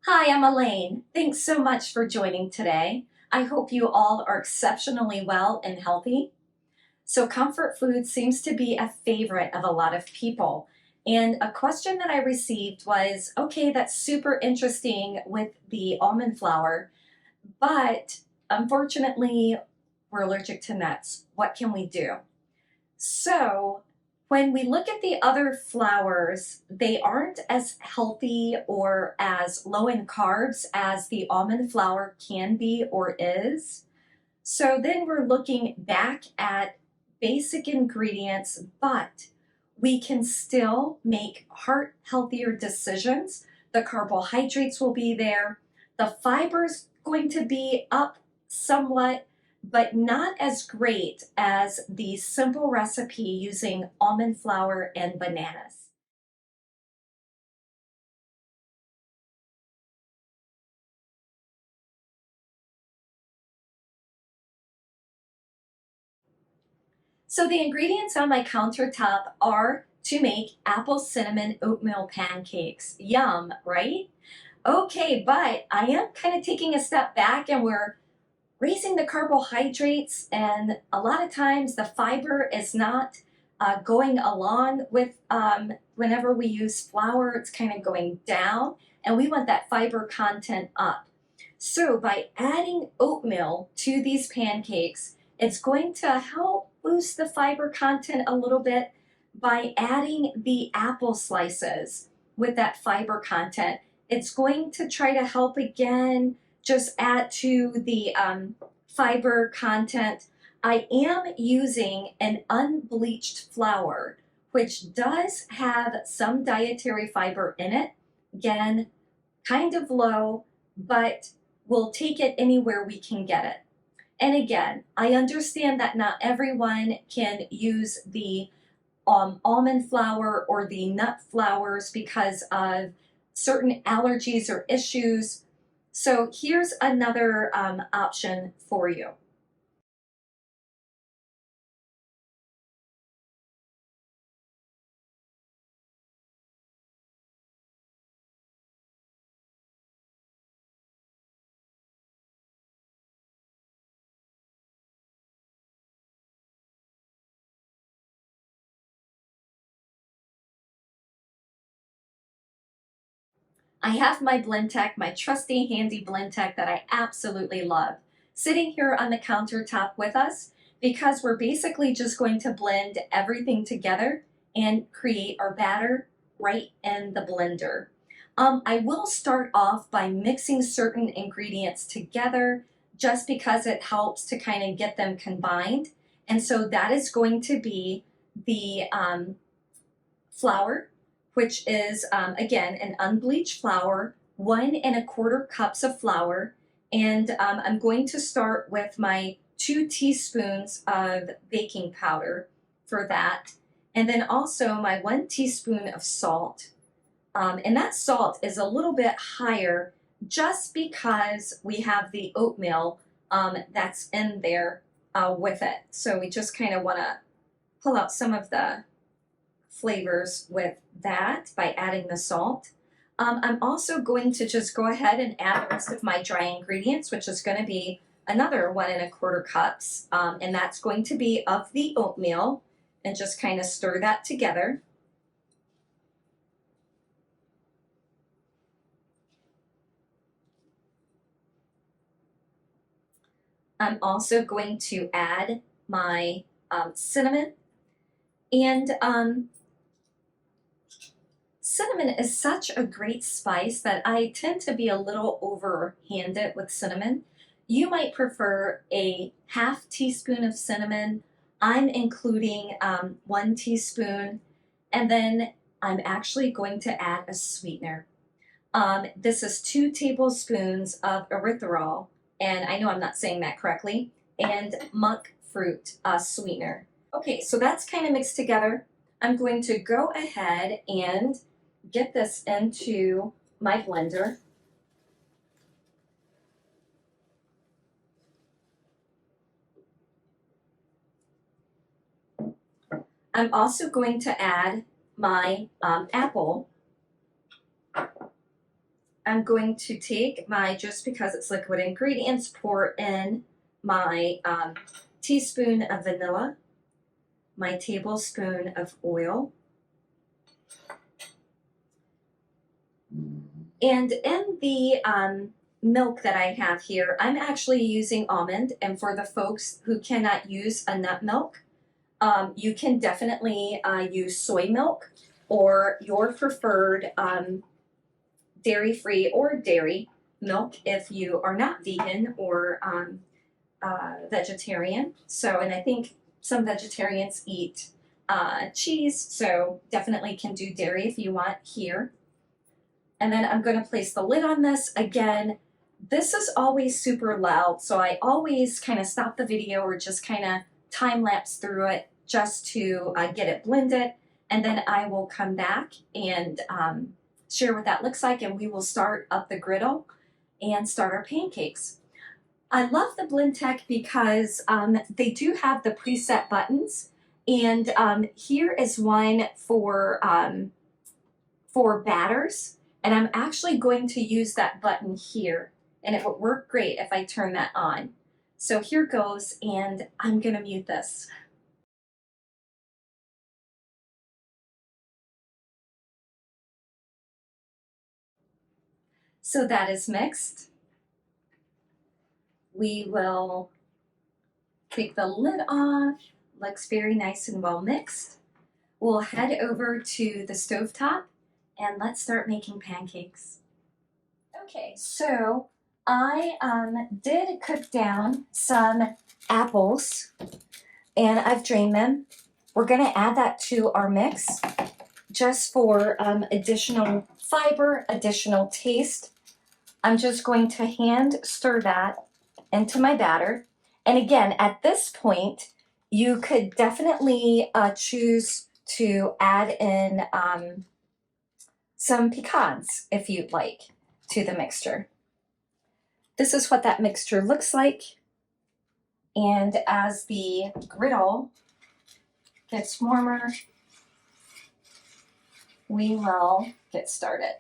Hi, I'm Elaine. Thanks so much for joining today. I hope you all are exceptionally well and healthy. So, comfort food seems to be a favorite of a lot of people. And a question that I received was, okay, that's super interesting with the almond flour, but unfortunately, we're allergic to nuts. What can we do? So, when we look at the other flours, they aren't as healthy or as low in carbs as the almond flour can be or is. So, then we're looking back at basic ingredients, but we can still make heart healthier decisions. The carbohydrates will be there, the fiber's going to be up somewhat, but not as great as the simple recipe using almond flour and bananas. So the ingredients on my countertop are to make apple cinnamon oatmeal pancakes. Yum, right? Okay, but I am kind of taking a step back and we're raising the carbohydrates, and a lot of times the fiber is not going along with whenever we use flour, it's kind of going down, and we want that fiber content up. So, by adding oatmeal to these pancakes, it's going to help boost the fiber content a little bit by adding the apple slices with that fiber content. It's going to try to help again just add to the fiber content. I am using an unbleached flour, which does have some dietary fiber in it. Again, kind of low, but we'll take it anywhere we can get it. And again, I understand that not everyone can use the almond flour or the nut flours because of certain allergies or issues. So here's another option for you. I have my Blend my trusty handy Blend that I absolutely love, sitting here on the countertop with us because we're basically just going to blend everything together and create our batter right in the blender. I will start off by mixing certain ingredients together just because it helps to kind of get them combined. And so that is going to be the flour, which is again an unbleached flour, 1 1/4 cups of flour, and I'm going to start with my 2 teaspoons of baking powder for that, and then also my 1 teaspoon of salt. And that salt is a little bit higher just because we have the oatmeal that's in there with it. So we just kind of want to pull out some of the flavors with that by adding the salt. I'm also going to just go ahead and add the rest of my dry ingredients, which is going to be another 1 1/4 cups, and that's going to be of the oatmeal, and just kind of stir that together. I'm also going to add my cinnamon, and cinnamon is such a great spice that I tend to be a little overhanded with cinnamon. You might prefer a 1/2 teaspoon of cinnamon. I'm including 1 teaspoon, and then I'm actually going to add a sweetener. This is 2 tablespoons of erythritol, and I know I'm not saying that correctly, and monk fruit sweetener. Okay, so that's kind of mixed together. I'm going to go ahead and get this into my blender. I'm also going to add my apple. I'm going to take my, just because it's liquid ingredients, pour in my teaspoon of vanilla, my tablespoon of oil, and in the milk that I have here, I'm actually using almond, and for the folks who cannot use a nut milk, you can definitely use soy milk or your preferred dairy-free or dairy milk if you are not vegan or vegetarian. So, and I think some vegetarians eat cheese, so definitely can do dairy if you want here. And then I'm going to place the lid on this. Again, this is always super loud, so I always kind of stop the video or just kind of time lapse through it just to get it blended. And then I will come back and share what that looks like, and we will start up the griddle and start our pancakes. I love the Blend Tech because they do have the preset buttons, and here is one for batters, and I'm actually going to use that button here, and it would work great if I turn that on. So here goes, and I'm gonna mute this. So that is mixed. We will take the lid off. Looks very nice and well mixed. We'll head over to the stovetop and let's start making pancakes. Okay, so I did cook down some apples and I've drained them. We're gonna add that to our mix just for additional fiber, additional taste. I'm just going to hand stir that into my batter. And again, at this point, you could definitely choose to add in some pecans if you'd like to the mixture. This is what that mixture looks like. And as the griddle gets warmer, we will get started.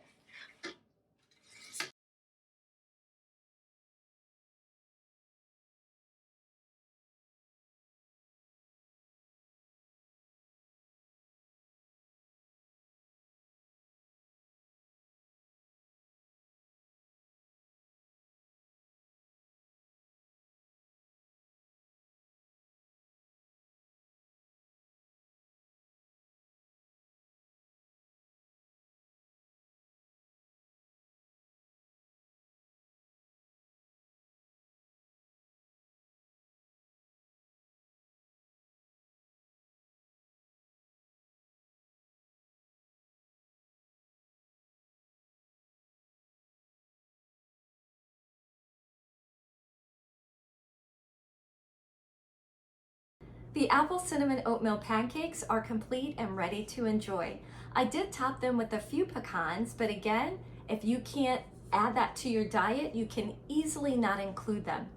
The apple cinnamon oatmeal pancakes are complete and ready to enjoy. I did top them with a few pecans, but again, if you can't add that to your diet, you can easily not include them.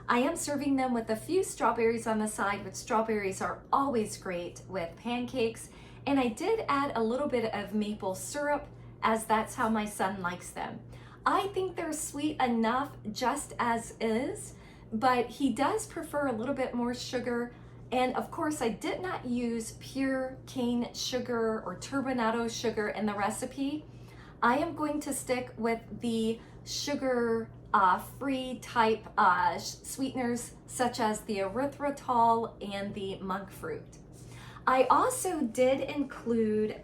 I am serving them with a few strawberries on the side, which strawberries are always great with pancakes. And I did add a little bit of maple syrup, as that's how my son likes them. I think they're sweet enough just as is, but he does prefer a little bit more sugar. And of course, I did not use pure cane sugar or turbinado sugar in the recipe. I am going to stick with the sugar free type sweeteners such as the erythritol and the monk fruit. I also did include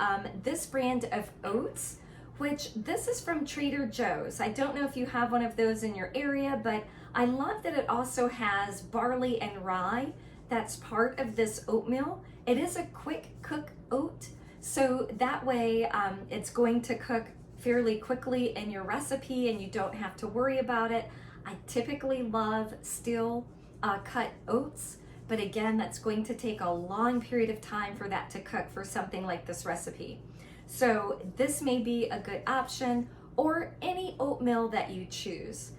this brand of oats, which this is from Trader Joe's. I don't know if you have one of those in your area, but I love that it also has barley and rye. That's part of this oatmeal. It is a quick cook oat, so that way it's going to cook fairly quickly in your recipe and you don't have to worry about it. I typically love steel cut oats, but again, that's going to take a long period of time for that to cook for something like this recipe. So this may be a good option, or any oatmeal that you choose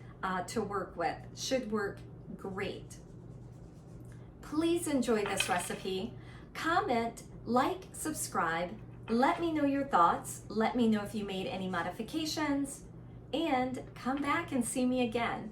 to work with should work great. Please enjoy this recipe. Comment, like, subscribe. Let me know your thoughts. Let me know if you made any modifications. and come back and see me again.